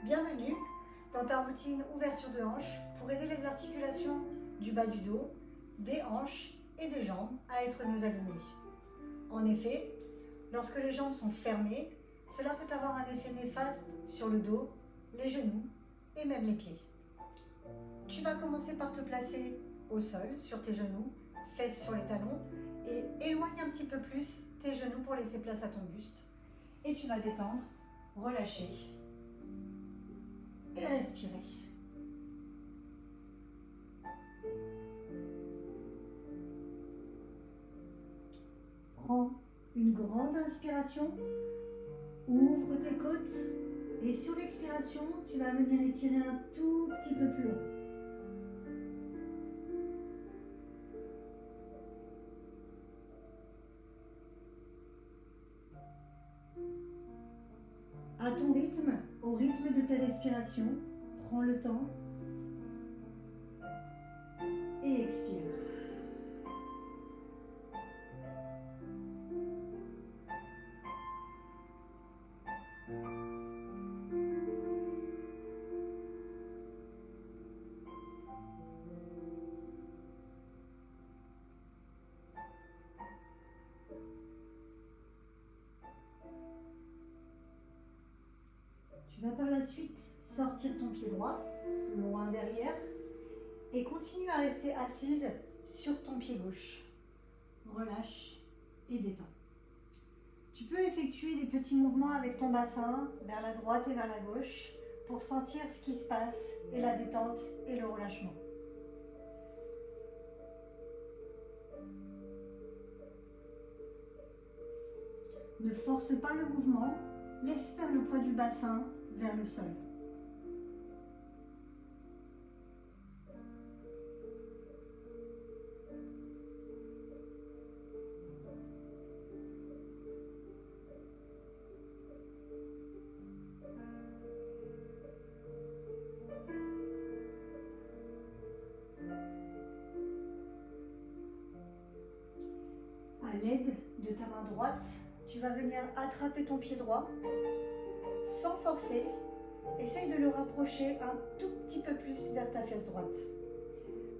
Bienvenue dans ta routine ouverture de hanches pour aider les articulations du bas du dos, des hanches et des jambes à être mieux alignées. En effet, lorsque les jambes sont fermées, cela peut avoir un effet néfaste sur le dos, les genoux et même les pieds. Tu vas commencer par te placer au sol, sur tes genoux, fesses sur les talons et éloigne un petit peu plus tes genoux pour laisser place à ton buste. Et tu vas détendre, relâcher et respirer. Prends une grande inspiration, ouvre tes côtes et sur l'expiration, tu vas venir étirer un tout petit peu plus loin. À ton rythme, au rythme de tes respirations, prends le temps et expire. Tu vas par la suite sortir ton pied droit, loin derrière, et continue à rester assise sur ton pied gauche. Relâche et détends. Tu peux effectuer des petits mouvements avec ton bassin vers la droite et vers la gauche pour sentir ce qui se passe et la détente et le relâchement. Ne force pas le mouvement, laisse faire le poids du bassin vers le sol. À l'aide de ta main droite, tu vas venir attraper ton pied droit sans forcer. Essaye de le rapprocher un tout petit peu plus vers ta fesse droite.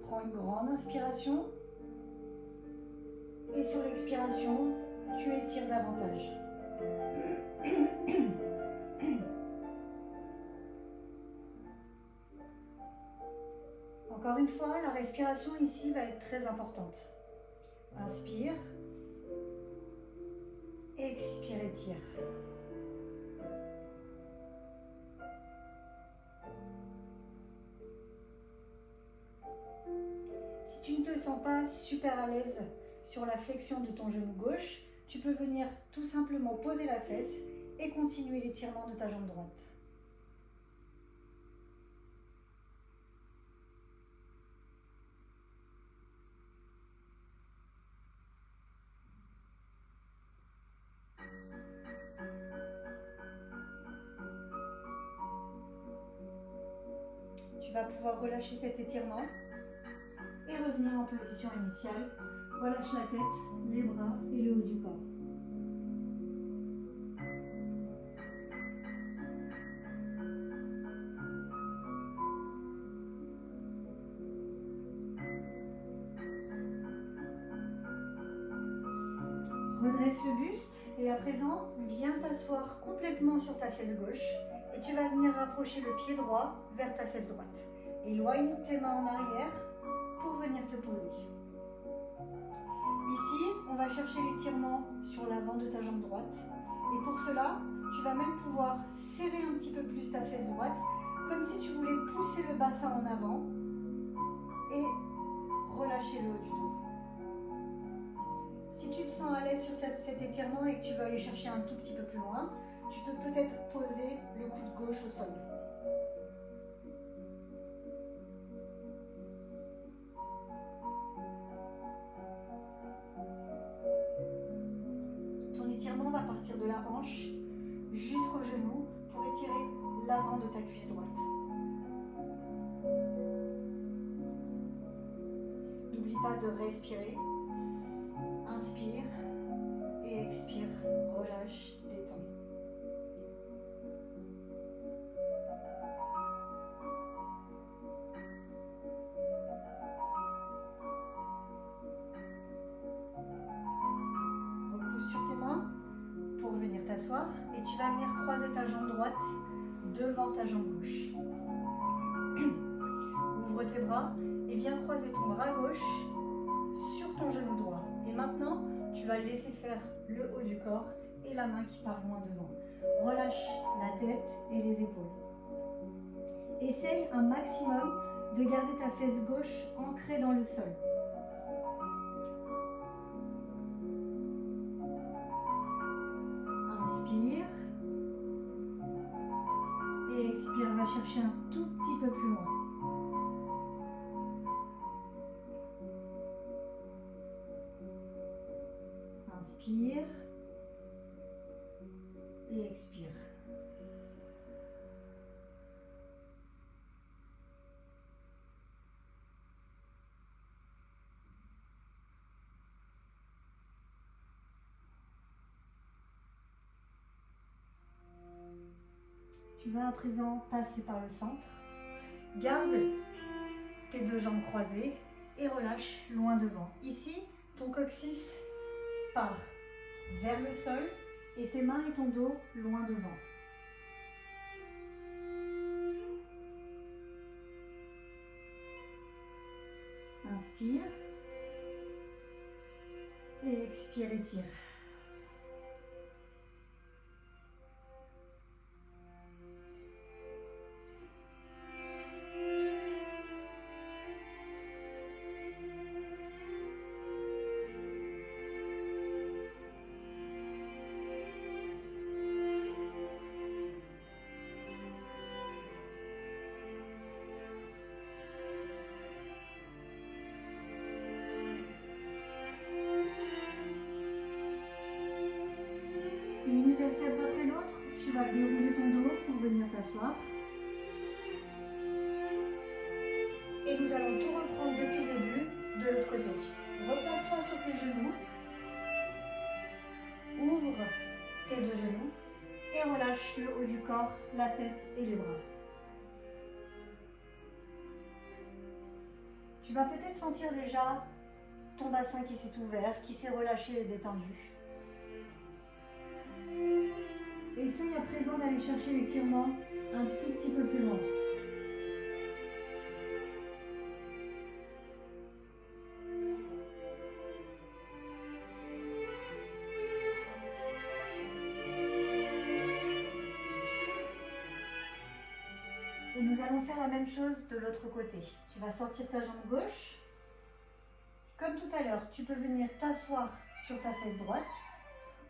Prends une grande inspiration et sur l'expiration, tu étires davantage. Encore une fois, la respiration ici va être très importante. Inspire. Expire, étire. Si tu ne te sens pas super à l'aise sur la flexion de ton genou gauche, tu peux venir tout simplement poser la fesse et continuer l'étirement de ta jambe droite. Tu vas pouvoir relâcher cet étirement et revenir en position initiale. Relâche la tête, les bras et le haut du corps. Redresse le buste et à présent, viens t'asseoir complètement sur ta fesse gauche et tu vas venir rapprocher le pied droit vers ta fesse droite. Éloigne tes mains en arrière pour venir te poser. Ici, on va chercher l'étirement sur l'avant de ta jambe droite. Et pour cela, tu vas même pouvoir serrer un petit peu plus ta fesse droite, comme si tu voulais pousser le bassin en avant et relâcher le haut du dos. Si tu te sens à l'aise sur cet étirement et que tu veux aller chercher un tout petit peu plus loin, tu peux peut-être poser le coude gauche au sol. L'étirement va partir de la hanche jusqu'au genou pour étirer l'avant de ta cuisse droite. N'oublie pas de respirer. Inspire et expire. Relâche, détends. t'asseoir et tu vas venir croiser ta jambe droite devant ta jambe gauche. Ouvre tes bras et viens croiser ton bras gauche sur ton genou droit. Et maintenant, tu vas laisser faire le haut du corps et la main qui part loin devant. Relâche la tête et les épaules. Essaye un maximum de garder ta fesse gauche ancrée dans le sol. Inspire. Et expire, va chercher un tout petit peu plus loin. Inspire. Et expire. Tu vas à présent passer par le centre. Garde tes deux jambes croisées et relâche loin devant. Ici, ton coccyx part vers le sol et tes mains et ton dos loin devant. Inspire et expire, étire. Une vertèbre après l'autre, tu vas dérouler ton dos pour venir t'asseoir. Et nous allons tout reprendre depuis le début de l'autre côté. Replace-toi sur tes genoux. Ouvre tes deux genoux et relâche le haut du corps, la tête et les bras. Tu vas peut-être sentir déjà ton bassin qui s'est ouvert, qui s'est relâché et détendu. Essaye à présent d'aller chercher l'étirement un tout petit peu plus loin. Et nous allons faire la même chose de l'autre côté. Tu vas sortir ta jambe gauche. Comme tout à l'heure, tu peux venir t'asseoir sur ta fesse droite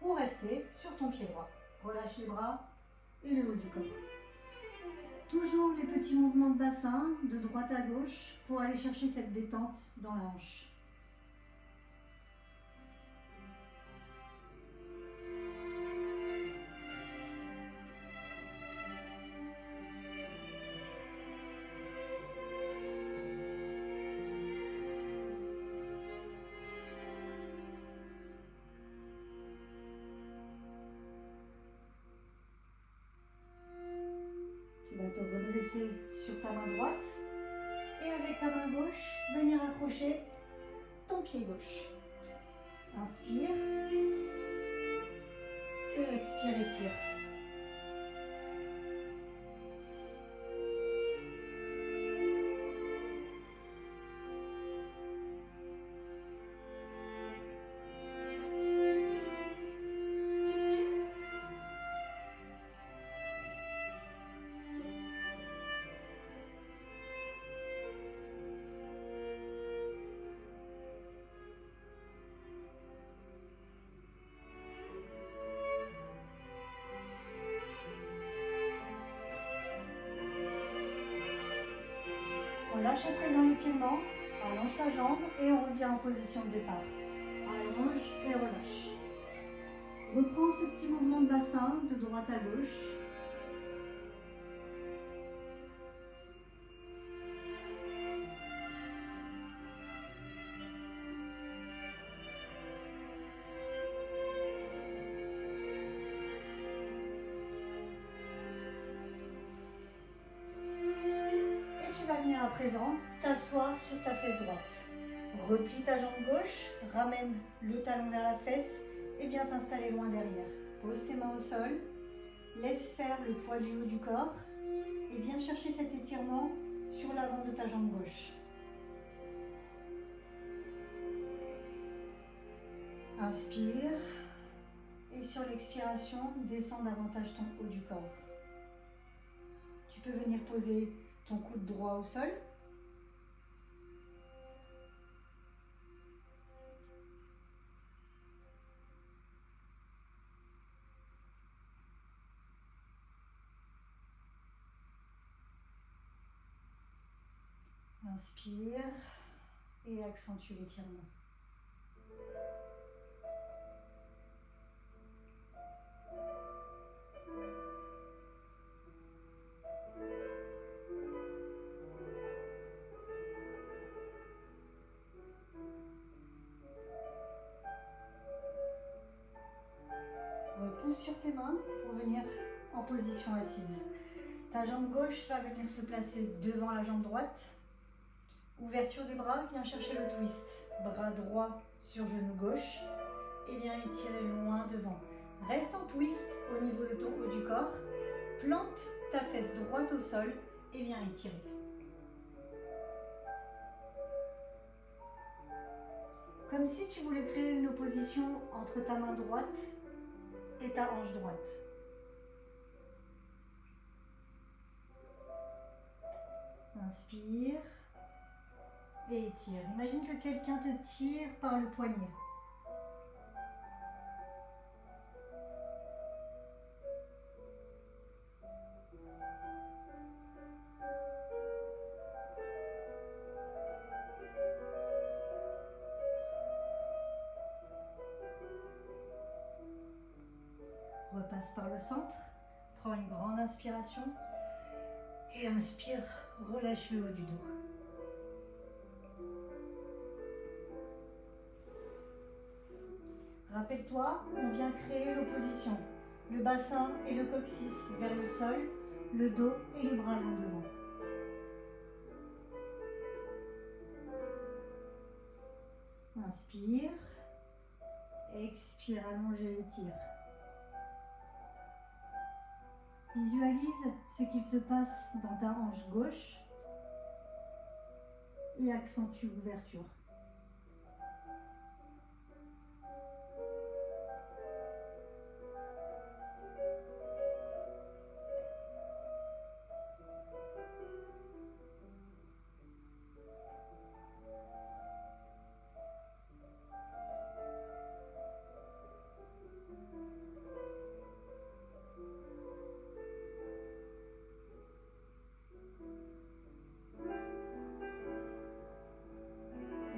ou rester sur ton pied droit. Relâche les bras et le haut du corps. Toujours les petits mouvements de bassin de droite à gauche pour aller chercher cette détente dans la hanche. Tu vas te redresser sur ta main droite et avec ta main gauche, venir accrocher ton pied gauche. Inspire et expire, étire. Relâche à présent l'étirement, allonge ta jambe et on revient en position de départ. Allonge et relâche. Reprends ce petit mouvement de bassin de droite à gauche. Tu vas venir à présent t'asseoir sur ta fesse droite. Replie ta jambe gauche, ramène le talon vers la fesse et viens t'installer loin derrière. Pose tes mains au sol, laisse faire le poids du haut du corps et viens chercher cet étirement sur l'avant de ta jambe gauche. Inspire et sur l'expiration, descends davantage ton haut du corps. Tu peux venir poser ton coude droit au sol. Inspire et accentue l'étirement. Repousse sur tes mains pour venir en position assise. Ta jambe gauche va venir se placer devant la jambe droite. Ouverture des bras, viens chercher le twist. Bras droit sur genou gauche et viens étirer loin devant. Reste en twist au niveau de ton haut du corps. Plante ta fesse droite au sol et viens étirer. Comme si tu voulais créer une opposition entre ta main droite et ta hanche droite. Inspire et étire. Imagine que quelqu'un te tire par le poignet. Repasse par le centre, prends une grande inspiration et inspire, relâche le haut du dos. Rappelle-toi, on vient créer l'opposition. Le bassin et le coccyx vers le sol, le dos et les bras loin devant. Inspire, expire, allonge et étire. Visualise ce qu'il se passe dans ta hanche gauche et accentue l'ouverture.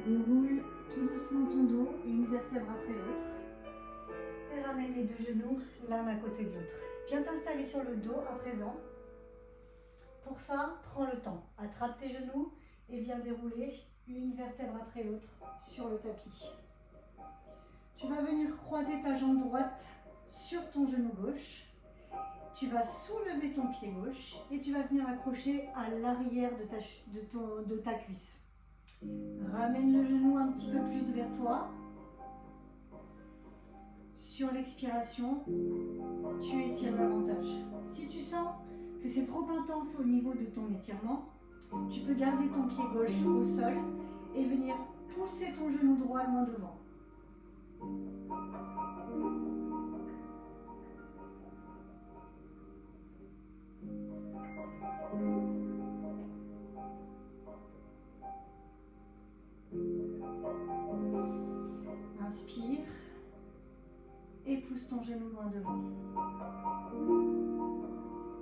Déroule tout doucement ton dos, une vertèbre après l'autre. Et ramène les deux genoux l'un à côté de l'autre. Viens t'installer sur le dos à présent. Pour ça, prends le temps. Attrape tes genoux et viens dérouler une vertèbre après l'autre sur le tapis. Tu vas venir croiser ta jambe droite sur ton genou gauche. Tu vas soulever ton pied gauche et tu vas venir accrocher à l'arrière de ta cuisse. Ramène le genou un petit peu plus vers toi. Sur l'expiration, tu étires davantage. Si tu sens que c'est trop intense au niveau de ton étirement, tu peux garder ton pied gauche au sol et venir pousser ton genou droit loin devant. Inspire et pousse ton genou loin devant.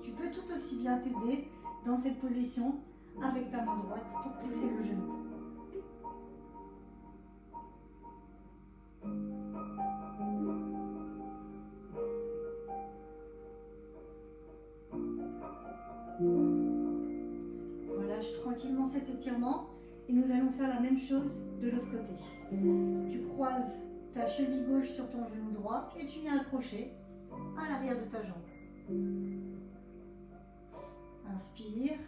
Tu peux tout aussi bien t'aider dans cette position avec ta main droite pour pousser le genou. Relâche tranquillement cet étirement et nous allons faire la même chose de l'autre côté. Tu croises ta cheville gauche sur ton genou droit et tu viens accrocher à l'arrière de ta jambe. Inspire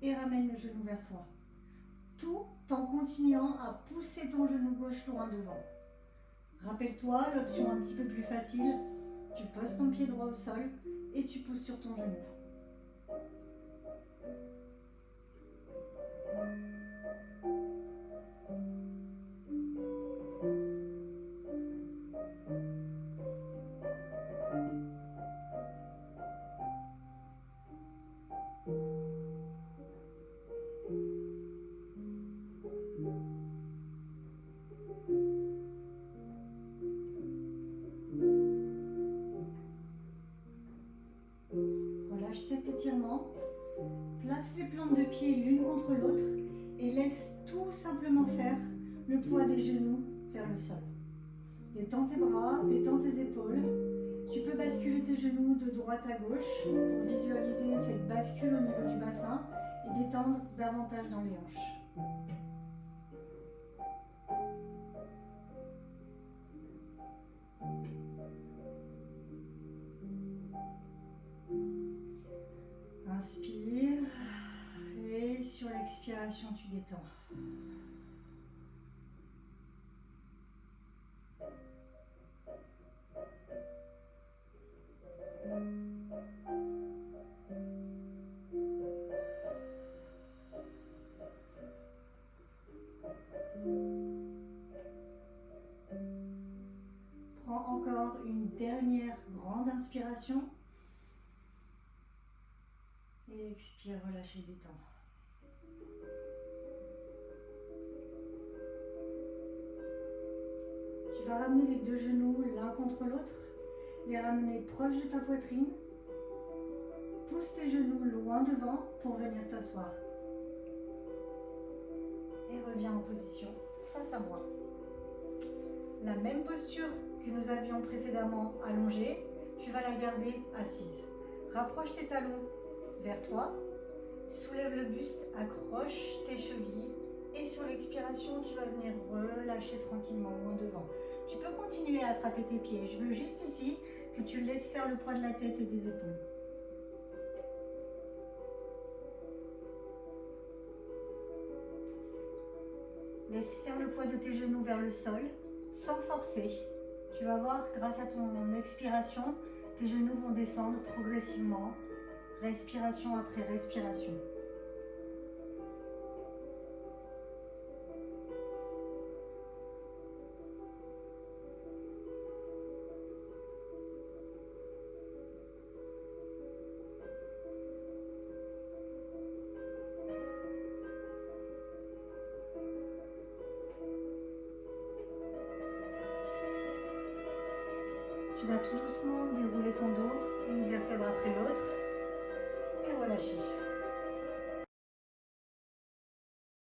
et ramène le genou vers toi. Tout en continuant à pousser ton genou gauche loin devant. Rappelle-toi, l'option un petit peu plus facile, Tu poses ton pied droit au sol et tu pousses sur ton genou. Relâche cet étirement. Place les plantes de pied l'une contre l'autre et laisse tout simplement faire le poids des genoux vers le sol. Détends tes bras, détends tes épaules. Tu peux basculer tes genoux de droite à gauche pour visualiser cette bascule au niveau du bassin et détendre davantage dans les hanches. Inspire et sur l'expiration tu détends. Prends encore une dernière grande inspiration. Et expire, relâche et détends. Tu vas ramener les deux genoux l'un contre l'autre, les ramener proche de ta poitrine. Pousse tes genoux loin devant pour venir t'asseoir. Et reviens en position face à moi. La même posture que nous avions précédemment allongée, tu vas la garder assise. Rapproche tes talons vers toi, soulève le buste, accroche tes chevilles et sur l'expiration, tu vas venir relâcher tranquillement loin devant. Tu peux continuer à attraper tes pieds. Je veux juste ici que tu laisses faire le poids de la tête et des épaules. Laisse faire le poids de tes genoux vers le sol sans forcer. Tu vas voir, grâce à ton expiration, tes genoux vont descendre progressivement. Respiration après respiration. Tu vas tout doucement dérouler ton dos, une vertèbre après l'autre, et relâcher.